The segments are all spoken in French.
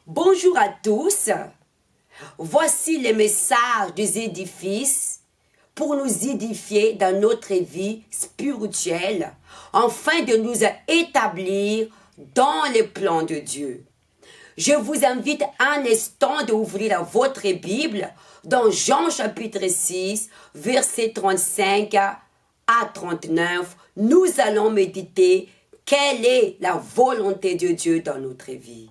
Bonjour à tous. Voici les messages des édifices pour nous édifier dans notre vie spirituelle, afin de nous établir dans les plans de Dieu. Je vous invite un instant d'ouvrir votre Bible dans Jean chapitre 6, versets 35 à 39. Nous allons méditer quelle est la volonté de Dieu dans notre vie.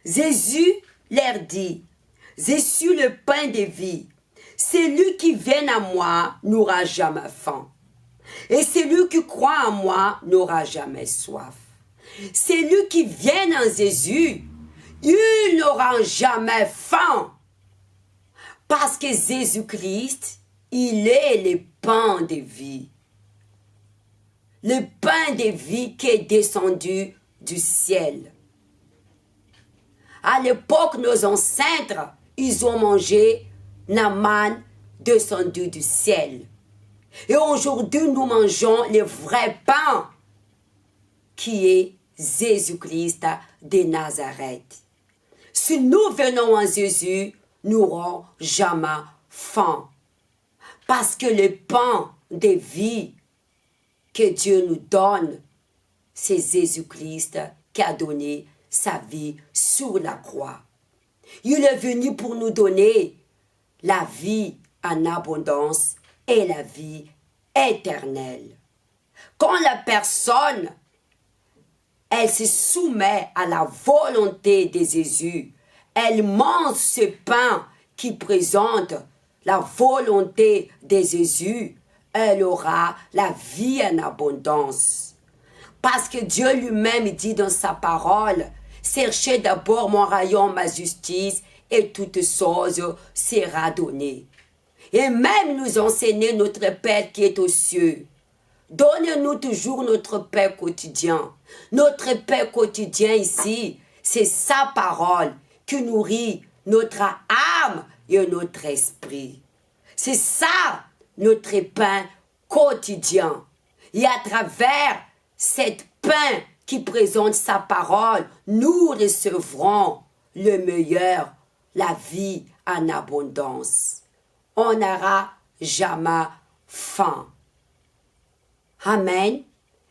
Jésus leur dit, « Je suis le pain de vie. Celui qui vient à moi n'aura jamais faim. Et celui qui croit en moi n'aura jamais soif. Celui qui vient en Jésus, il n'aura jamais faim. Parce que Jésus-Christ, il est le pain de vie. Le pain de vie qui est descendu du ciel. À l'époque, nos ancêtres, ils ont mangé la manne descendue du ciel. Et aujourd'hui, nous mangeons le vrai pain qui est Jésus-Christ de Nazareth. Si nous venons en Jésus, nous n'aurons jamais faim. Parce que le pain de vie que Dieu nous donne, c'est Jésus-Christ qui a donné sa vie sur la croix. Il est venu pour nous donner la vie en abondance et la vie éternelle. Quand la personne, elle se soumet à la volonté de Jésus, elle mange ce pain qui présente la volonté de Jésus, elle aura la vie en abondance. Parce que Dieu lui-même dit dans sa parole, « Cherchez d'abord mon royaume, ma justice, et toute chose sera donnée. » Et même nous enseigner notre Père qui est aux cieux. Donne-nous toujours notre pain quotidien. Notre pain quotidien ici, c'est sa parole qui nourrit notre âme et notre esprit. C'est ça notre pain quotidien. Et à travers cette pain qui présente sa parole, nous recevrons le meilleur, la vie en abondance. On n'aura jamais faim. Amen.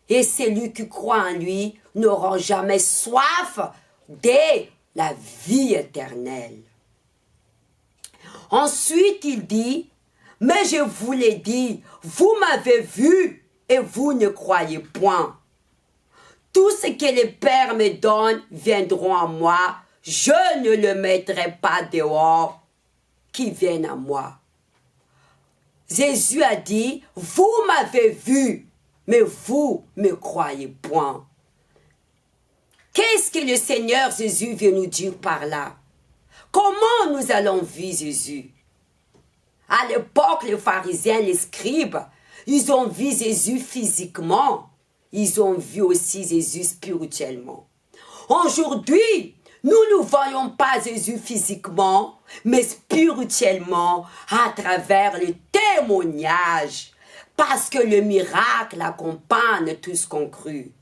Et celui qui croit en lui n'aura jamais soif de la vie éternelle. Ensuite, il dit, « Mais je vous l'ai dit, vous m'avez vu et vous ne croyez point. Tout ce que le Père me donne viendront à moi, je ne le mettrai pas dehors, qui viennent à moi. » Jésus a dit, « Vous m'avez vu, mais vous ne me croyez point. » Qu'est-ce que le Seigneur Jésus veut nous dire par là? Comment nous allons vivre Jésus? À l'époque, les pharisiens, les scribes, ils ont vu Jésus physiquement. Ils ont vu aussi Jésus spirituellement. Aujourd'hui, nous ne voyons pas Jésus physiquement, mais spirituellement à travers le témoignage. Parce que le miracle accompagne tout ce qu'on crut.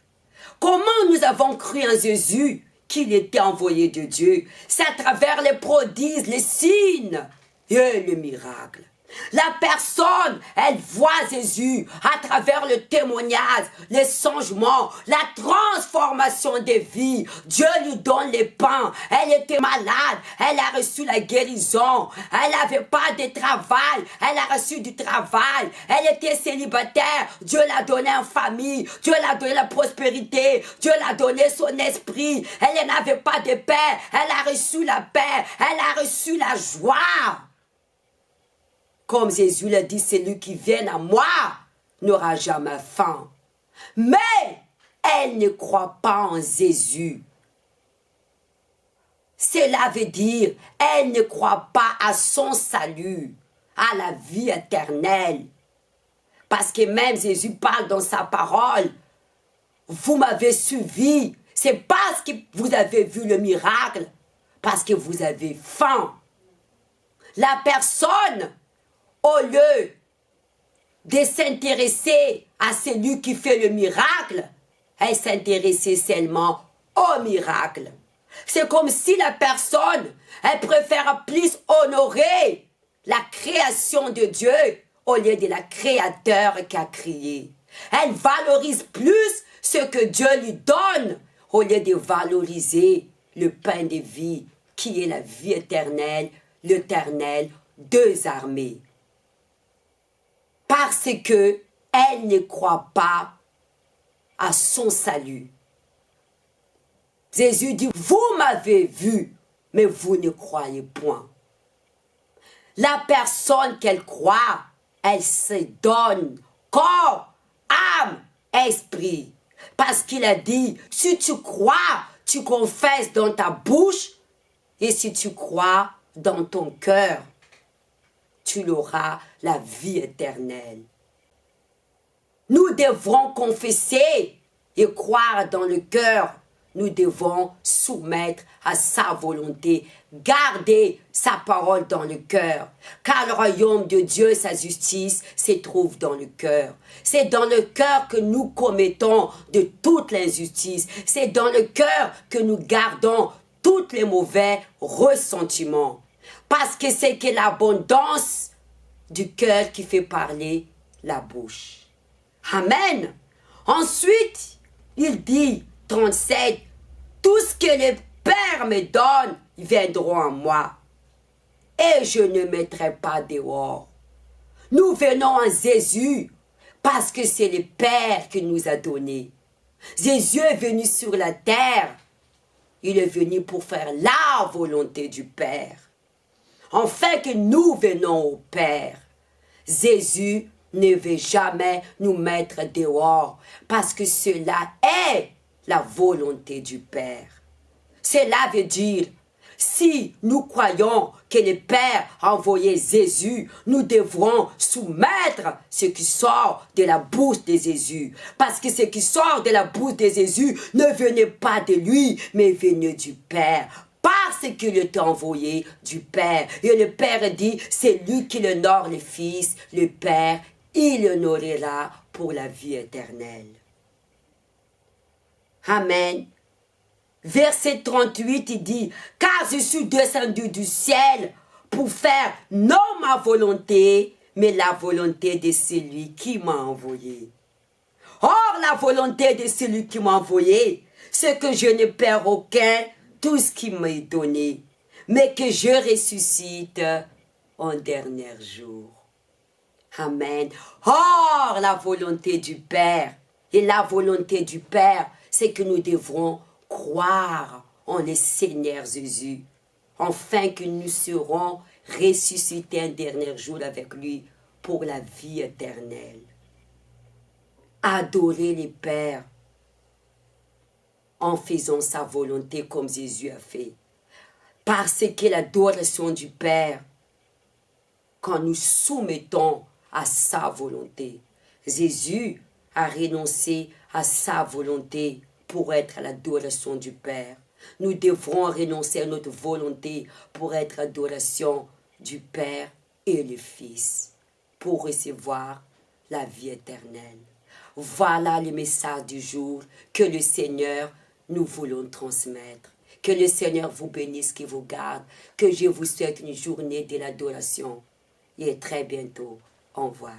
Comment nous avons cru en Jésus qu'il était envoyé de Dieu? C'est à travers les prodiges, les signes et le miracle. La personne, elle voit Jésus à travers le témoignage, les changements, la transformation des vies. Dieu lui donne les pains. Elle était malade, elle a reçu la guérison. Elle n'avait pas de travail, elle a reçu du travail. Elle était célibataire, Dieu l'a donné en famille. Dieu l'a donné la prospérité. Dieu l'a donné son esprit. Elle n'avait pas de paix, elle a reçu la paix. Elle a reçu la joie. Comme Jésus l'a dit, celui qui vient à moi n'aura jamais faim. Mais elle ne croit pas en Jésus. Cela veut dire, elle ne croit pas à son salut, à la vie éternelle. Parce que même Jésus parle dans sa parole, vous m'avez suivi, c'est parce que vous avez vu le miracle, parce que vous avez faim. La personne, au lieu de s'intéresser à celui qui fait le miracle, elle s'intéressait seulement au miracle. C'est comme si la personne, elle préfère plus honorer la création de Dieu au lieu de la créateur qui a créé. Elle valorise plus ce que Dieu lui donne au lieu de valoriser le pain de vie qui est la vie éternelle, l'Éternel, deux armées. Parce que elle ne croit pas à son salut. Jésus dit, vous m'avez vu, mais vous ne croyez point. La personne qu'elle croit, elle se donne corps, âme, esprit. Parce qu'il a dit, si tu crois, tu confesses dans ta bouche, et si tu crois dans ton cœur, tu auras la vie éternelle. Nous devrons confesser et croire dans le cœur. Nous devons soumettre à sa volonté, garder sa parole dans le cœur. Car le royaume de Dieu, sa justice, se trouve dans le cœur. C'est dans le cœur que nous commettons de toute l'injustice. C'est dans le cœur que nous gardons tous les mauvais ressentiments. Parce que c'est que l'abondance du cœur qui fait parler la bouche. Amen. Ensuite, il dit, 37, tout ce que le Père me donne viendront à moi, et je ne mettrai pas dehors. Nous venons à Jésus parce que c'est le Père qui nous a donné. Jésus est venu sur la terre. Il est venu pour faire la volonté du Père. Enfin que nous venons au Père. Jésus ne veut jamais nous mettre dehors parce que cela est la volonté du Père. Cela veut dire, si nous croyons que le Père a envoyé Jésus, nous devrons soumettre ce qui sort de la bouche de Jésus. Parce que ce qui sort de la bouche de Jésus ne venait pas de lui, mais venait du Père. Parce qu'il est envoyé du Père. Et le Père dit, c'est lui qui honore le Fils, le Père, il honorera pour la vie éternelle. Amen. Verset 38, il dit, « Car je suis descendu du ciel pour faire non ma volonté, mais la volonté de celui qui m'a envoyé. Or, la volonté de celui qui m'a envoyé, c'est que je ne perds aucun tout ce qui m'est donné, mais que je ressuscite en dernier jour. » Amen. Or, la volonté du Père, et la volonté du Père, c'est que nous devrons croire en le Seigneur Jésus, afin que nous serons ressuscités un dernier jour avec lui pour la vie éternelle. Adorer le Père en faisant sa volonté comme Jésus a fait. Parce que l'adoration du Père, quand nous soumettons à sa volonté, Jésus a renoncé à sa volonté pour être à l'adoration du Père. Nous devrons renoncer à notre volonté pour être à l'adoration du Père et le Fils, pour recevoir la vie éternelle. Voilà le message du jour que le Seigneur nous voulons transmettre. Que le Seigneur vous bénisse, qu'il vous garde, que je vous souhaite une journée de l'adoration. Et très bientôt, au revoir.